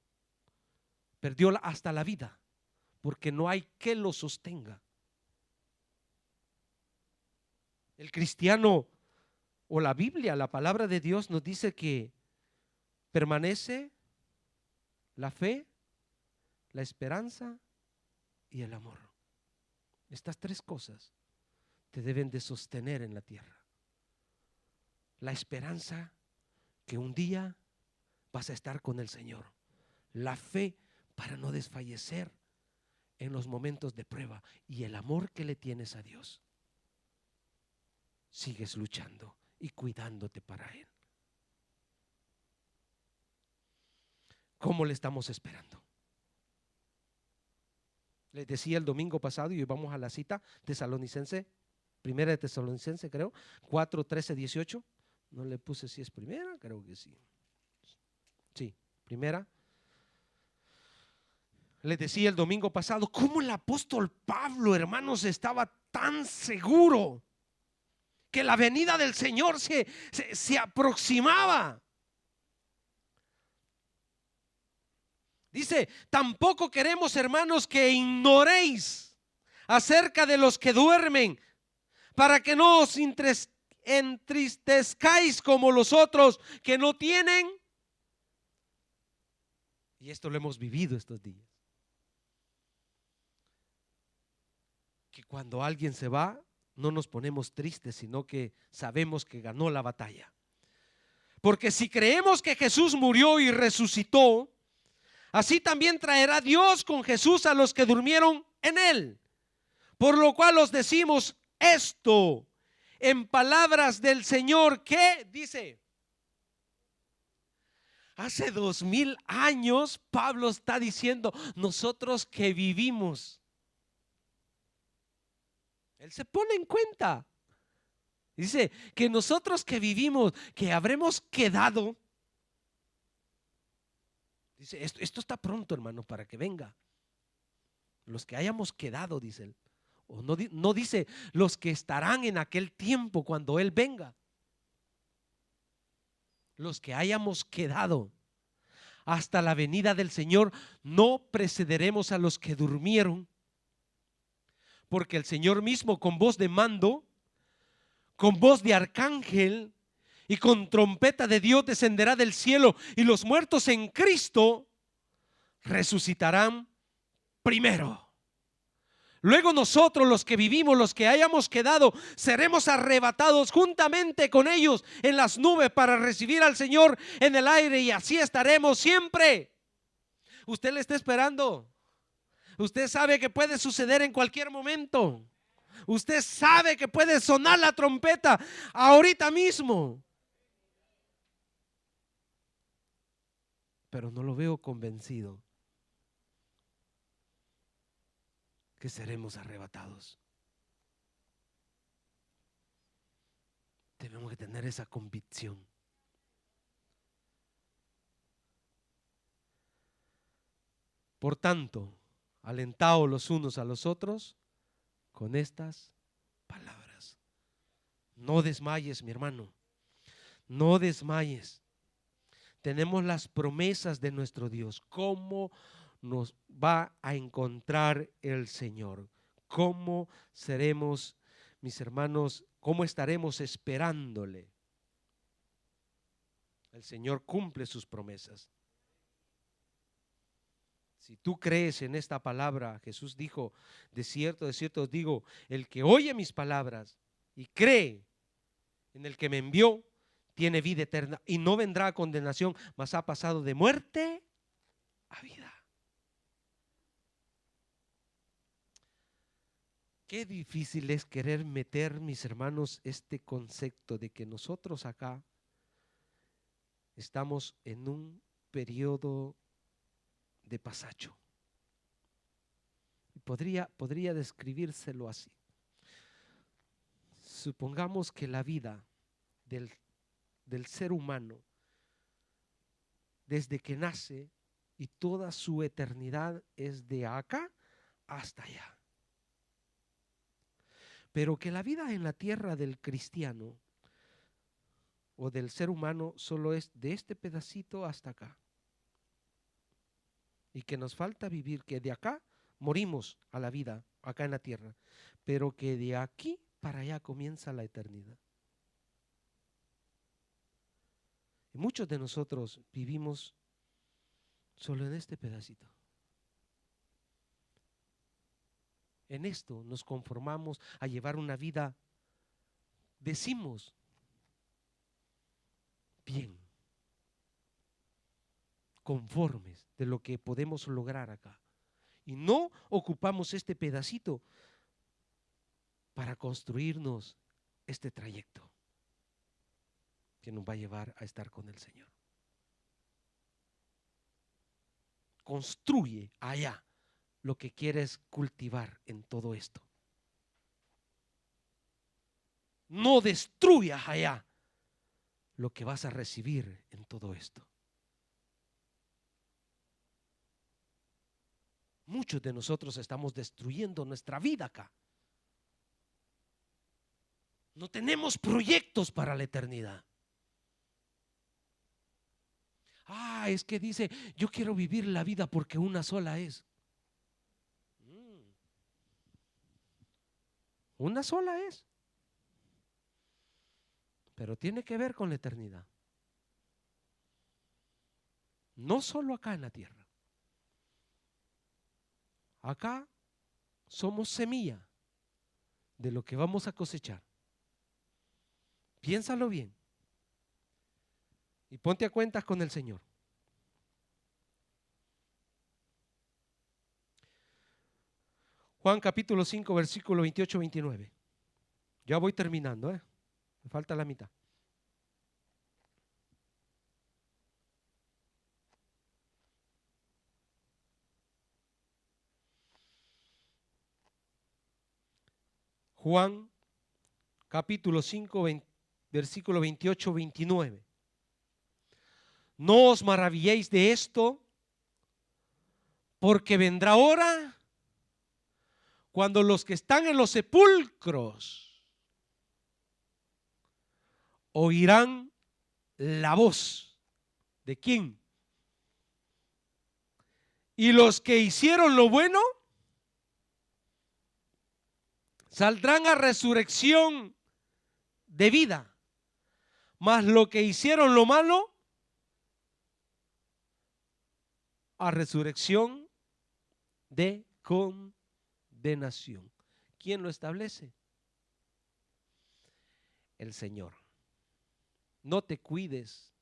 perdió hasta la vida, porque no hay que lo sostenga. El cristiano o la Biblia, la palabra de Dios nos dice que permanece la fe, la esperanza y el amor. Estas tres cosas te deben de sostener en la tierra. La esperanza que un día vas a estar con el Señor. La fe para no desfallecer en los momentos de prueba. Y el amor que le tienes a Dios. Sigues luchando y cuidándote para Él. ¿Cómo le estamos esperando? Les decía el domingo pasado, y hoy vamos a la cita Tesalonicense, primera de Tesalonicense, creo, 4, 13, 18. No le puse si es primera, creo que sí. Sí, primera. Les decía el domingo pasado, cómo el apóstol Pablo, hermanos, estaba tan seguro que la venida del Señor se aproximaba. Dice, tampoco queremos, hermanos, que ignoréis acerca de los que duermen, para que no os entristezcáis como los otros que no tienen. Y esto lo hemos vivido estos días. Que cuando alguien se va, no nos ponemos tristes, sino que sabemos que ganó la batalla. Porque si creemos que Jesús murió y resucitó, así también traerá Dios con Jesús a los que durmieron en él. Por lo cual os decimos esto en palabras del Señor, que dice: hace 2000 años Pablo está diciendo, nosotros que vivimos. Él se pone en cuenta. Dice que nosotros que vivimos, que habremos quedado. Dice, esto está pronto, hermano, para que venga. Los que hayamos quedado, dice él. O no dice los que estarán en aquel tiempo cuando Él venga. Los que hayamos quedado hasta la venida del Señor, no precederemos a los que durmieron. Porque el Señor mismo, con voz de mando, con voz de arcángel y con trompeta de Dios, descenderá del cielo, y los muertos en Cristo resucitarán primero. Luego nosotros, los que vivimos, los que hayamos quedado, seremos arrebatados juntamente con ellos en las nubes para recibir al Señor en el aire, y así estaremos siempre. Usted le está esperando. Usted sabe que puede suceder en cualquier momento. Usted sabe que puede sonar la trompeta ahorita mismo. Pero no lo veo convencido que seremos arrebatados. Tenemos que tener esa convicción. Por tanto, alentaos los unos a los otros con estas palabras. No desmayes, mi hermano. No desmayes. Tenemos las promesas de nuestro Dios. ¿Cómo nos va a encontrar el Señor? ¿Cómo seremos, mis hermanos? ¿Cómo estaremos esperándole? El Señor cumple sus promesas. Si tú crees en esta palabra, Jesús dijo, de cierto os digo, el que oye mis palabras y cree en el que me envió, tiene vida eterna y no vendrá a condenación, mas ha pasado de muerte a vida. Qué difícil es querer meter, mis hermanos, este concepto de que nosotros acá estamos en un periodo de pasacho. Podría describírselo así. Supongamos que la vida del ser humano, desde que nace y toda su eternidad, es de acá hasta allá. Pero que la vida en la tierra del cristiano o del ser humano solo es de este pedacito hasta acá. Y que nos falta vivir, que de acá morimos a la vida, acá en la tierra, pero que de aquí para allá comienza la eternidad. Y muchos de nosotros vivimos solo en este pedacito. En esto nos conformamos a llevar una vida, decimos, bien, conformes de lo que podemos lograr acá. Y no ocupamos este pedacito para construirnos este trayecto que nos va a llevar a estar con el Señor. Construye allá lo que quieres cultivar en todo esto. No destruyas allá lo que vas a recibir en todo esto. Muchos de nosotros estamos destruyendo nuestra vida acá. No tenemos proyectos para la eternidad. Es que dice, yo quiero vivir la vida porque una sola es. Una sola es. Pero tiene que ver con la eternidad. No solo acá en la tierra. Acá somos semilla de lo que vamos a cosechar. Piénsalo bien. Y ponte a cuentas con el Señor. Juan capítulo 5, versículo 28-29. Ya voy terminando, me falta la mitad. Juan capítulo 5, versículo 28-29. No os maravilléis de esto, porque vendrá hora cuando los que están en los sepulcros oirán la voz. ¿De quién? Y los que hicieron lo bueno saldrán a resurrección de vida, mas lo que hicieron lo malo a resurrección de condenación. ¿Quién lo establece? El Señor. No te cuides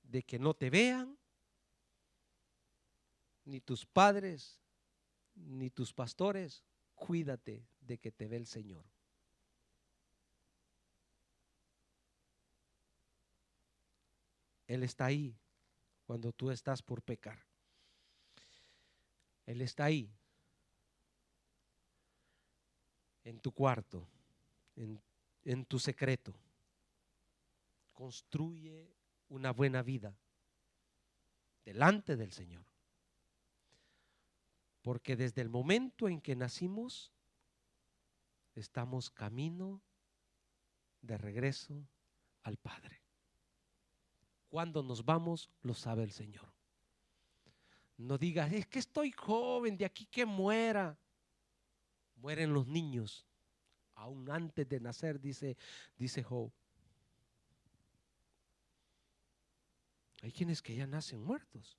de que no te vean, ni tus padres, ni tus pastores. Cuídate de que te ve el Señor. Él está ahí cuando tú estás por pecar. Él está ahí en tu cuarto, en tu secreto. Construye una buena vida delante del Señor. Porque desde el momento en que nacimos, estamos camino de regreso al Padre. Cuando nos vamos, lo sabe el Señor. No digas, es que estoy joven, de aquí que muera. Mueren los niños, aún antes de nacer, dice Job. Hay quienes que ya nacen muertos.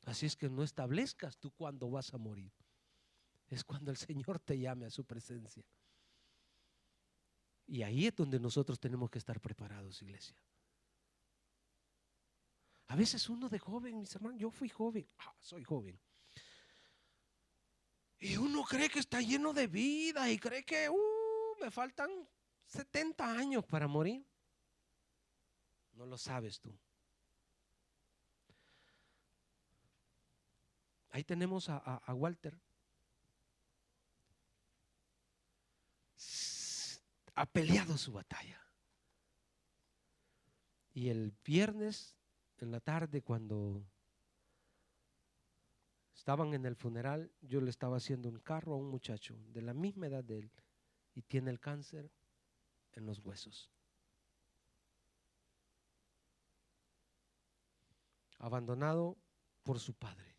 Así es que no establezcas tú cuándo vas a morir. Es cuando el Señor te llame a su presencia. Y ahí es donde nosotros tenemos que estar preparados, iglesia. A veces uno de joven, mis hermanos, yo fui joven, soy joven. Y uno cree que está lleno de vida y cree que me faltan 70 años para morir. No lo sabes tú. Ahí tenemos a Walter. Ha peleado su batalla. Y el viernes en la tarde, cuando estaban en el funeral, yo le estaba haciendo un carro a un muchacho de la misma edad de él y tiene el cáncer en los huesos. Abandonado por su padre,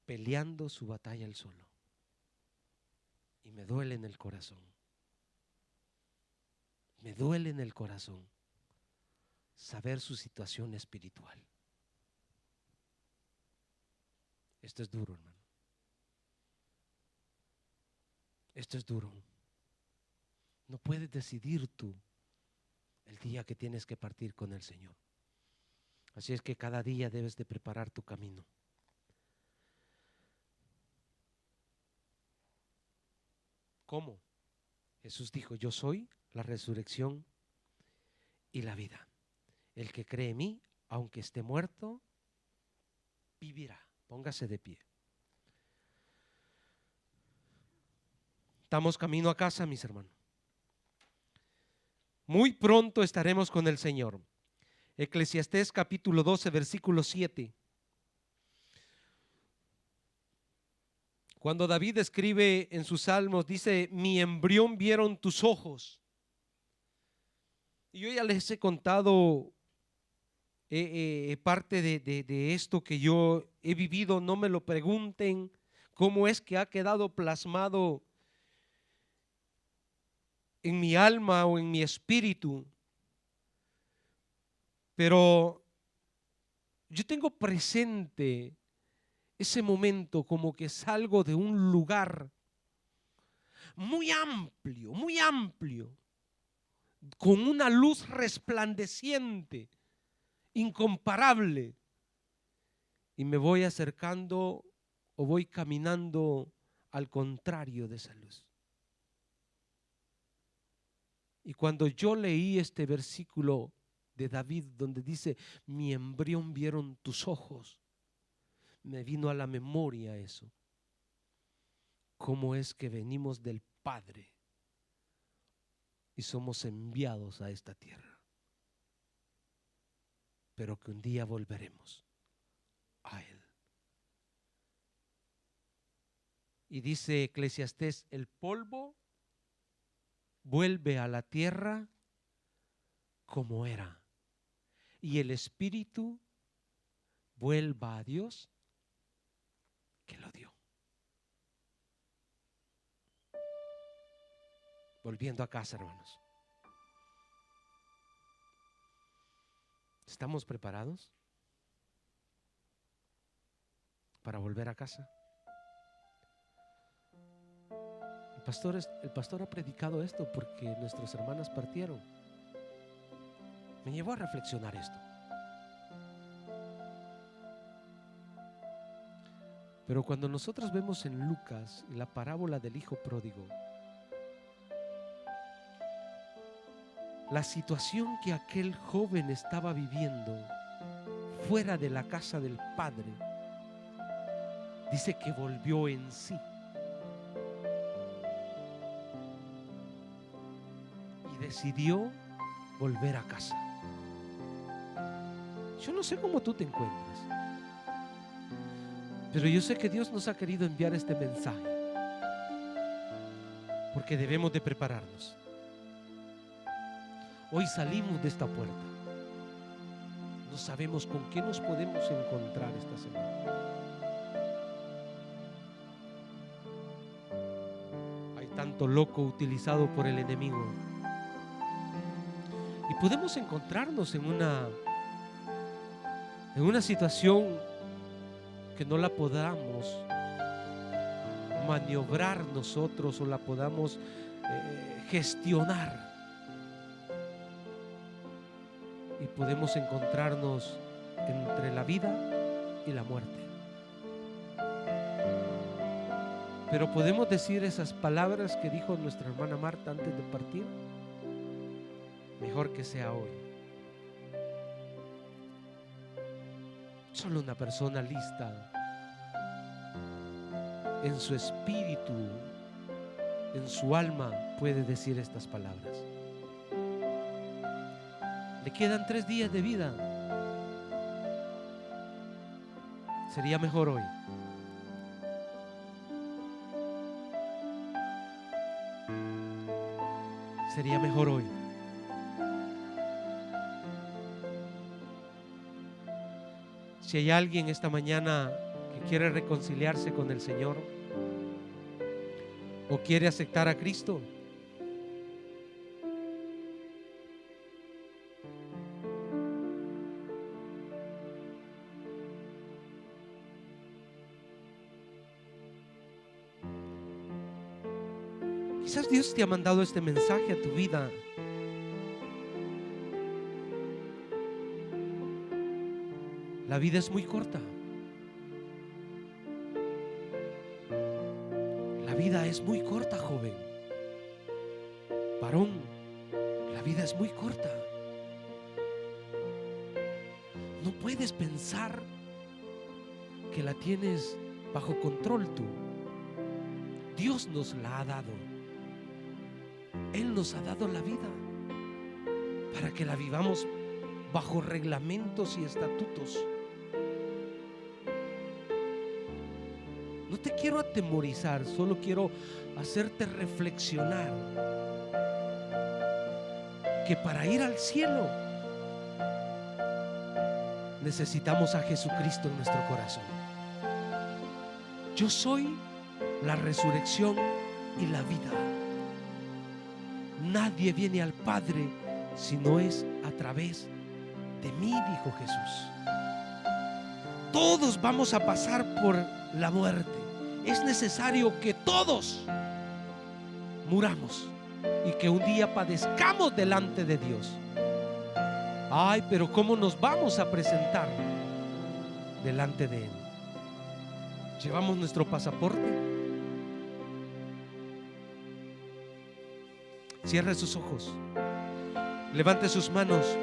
peleando su batalla él solo. Y me duele en el corazón. Me duele en el corazón saber su situación espiritual. Esto es duro, hermano. Esto es duro. No puedes decidir tú el día que tienes que partir con el Señor. Así es que cada día debes de preparar tu camino. ¿Cómo? Jesús dijo: yo soy la resurrección y la vida. El que cree en mí, aunque esté muerto, vivirá. Póngase de pie. Estamos camino a casa, mis hermanos. Muy pronto estaremos con el Señor. Eclesiastés capítulo 12, versículo 7. Cuando David escribe en sus salmos, dice: mi embrión vieron tus ojos. Y yo ya les he contado parte de esto que yo he vivido. No me lo pregunten cómo es que ha quedado plasmado en mi alma o en mi espíritu. Pero yo tengo presente ese momento como que salgo de un lugar muy amplio, con una luz resplandeciente, incomparable, y me voy acercando o voy caminando al contrario de esa luz. Y cuando yo leí este versículo de David donde dice: mi embrión vieron tus ojos, me vino a la memoria eso. ¿Cómo es que venimos del Padre y somos enviados a esta tierra? Pero que un día volveremos a Él. Y dice Eclesiastés: el polvo vuelve a la tierra como era, y el espíritu vuelva a Dios que lo dio. Volviendo a casa, hermanos. ¿Estamos preparados para volver a casa? El pastor ha predicado esto porque nuestras hermanas partieron. Me llevó a reflexionar esto. Pero cuando nosotros vemos en Lucas la parábola del hijo pródigo, la situación que aquel joven estaba viviendo fuera de la casa del padre, dice que volvió en sí. Y decidió volver a casa. Yo no sé cómo tú te encuentras, pero yo sé que Dios nos ha querido enviar este mensaje porque debemos de prepararnos. Hoy salimos de esta puerta. No sabemos con qué nos podemos encontrar esta semana. Hay tanto loco utilizado por el enemigo. Y podemos encontrarnos en una situación que no la podamos maniobrar nosotros o la podamos gestionar. Y podemos encontrarnos entre la vida y la muerte. Pero podemos decir esas palabras que dijo nuestra hermana Marta antes de partir. Mejor que sea hoy. Solo una persona lista en su espíritu, en su alma, puede decir estas palabras. Le quedan 3 días de vida. Sería mejor hoy. Sería mejor hoy. Si hay alguien esta mañana que quiere reconciliarse con el Señor o quiere aceptar a Cristo, quizás Dios te ha mandado este mensaje a tu vida. La vida es muy corta. La vida es muy corta, joven. Varón, la vida es muy corta. No puedes pensar que la tienes bajo control tú. Dios nos la ha dado. Él nos ha dado la vida para que la vivamos bajo reglamentos y estatutos. No te quiero atemorizar, solo quiero hacerte reflexionar que para ir al cielo necesitamos a Jesucristo en nuestro corazón. Yo soy la resurrección y la vida. Nadie viene al Padre si no es a través de mí, dijo Jesús. Todos vamos a pasar por la muerte. Es necesario que todos muramos y que un día padezcamos delante de Dios. Ay, pero ¿cómo nos vamos a presentar delante de Él? ¿Llevamos nuestro pasaporte? Cierre sus ojos, levante sus manos.